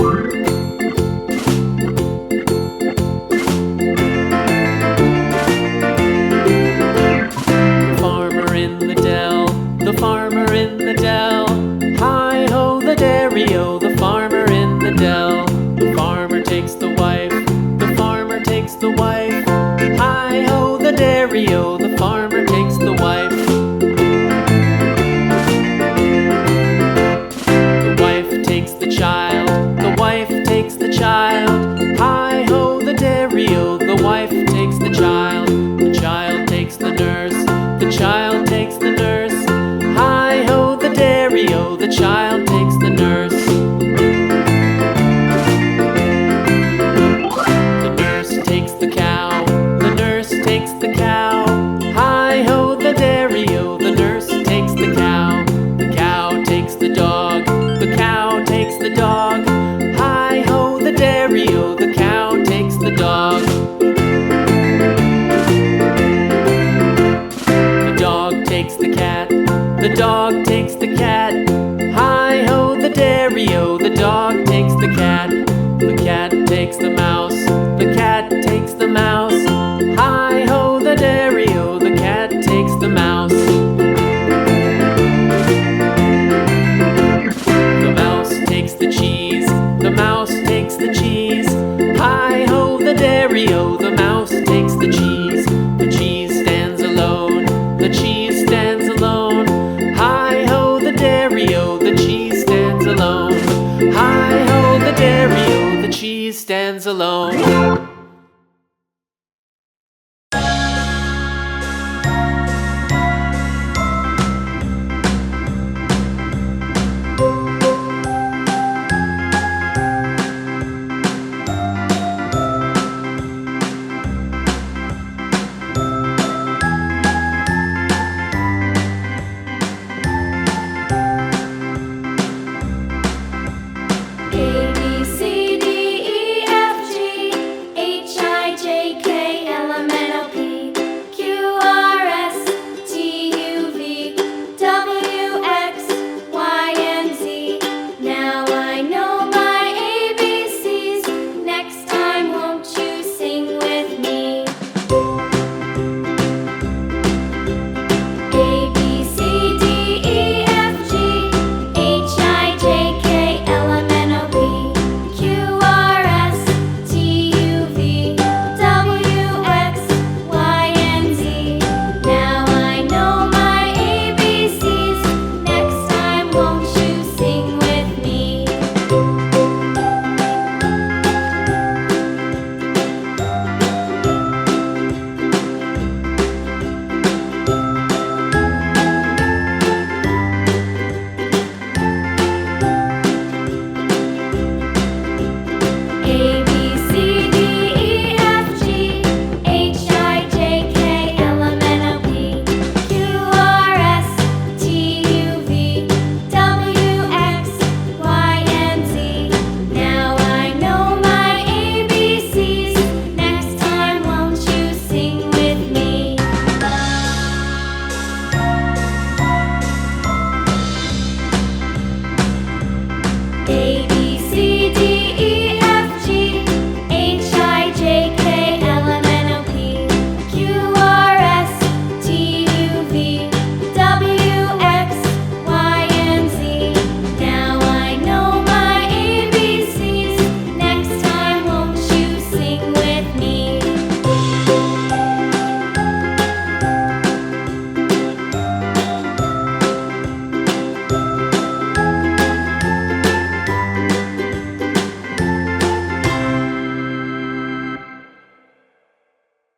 The farmer in the dell. Hi-ho, the dairy-o, the farmer in the dell. The farmer takes the wife, the farmer takes the wife. Hi-ho, the dairy-o, the farmer takes the wife. The wife takes the child, the wife takes the child. Hi-ho, the dairy-o, the wife takes the child. The child takes the nurse, the child takes the nurse. Hi-ho, the dairy-o, the child takes the nurse. The nurse takes the cow, the nurse takes the cow. Hi-ho, the dairy-o, the nurse takes the cow. The cow takes the dog, the cow takes the dog. Hi-ho, the dairy-o, the cow takes the dog. The dog takes the cat, the dog takes the cat. Hi-ho, the dairy-o, the dog takes the cat. The cat takes the mouse, the cat takes the mouse. Hi-ho, the dairy-o, the cat takes the mouse. The mouse takes the cheese, the mouse takes the cheese. Hi-ho, the dairy-o, the mouse takes the cheese. The cheese stands alone, the cheese stands alone. Hi-ho, the dairy-o, the cheese stands alone. Hi-ho, the dairy-o, the cheese stands alone.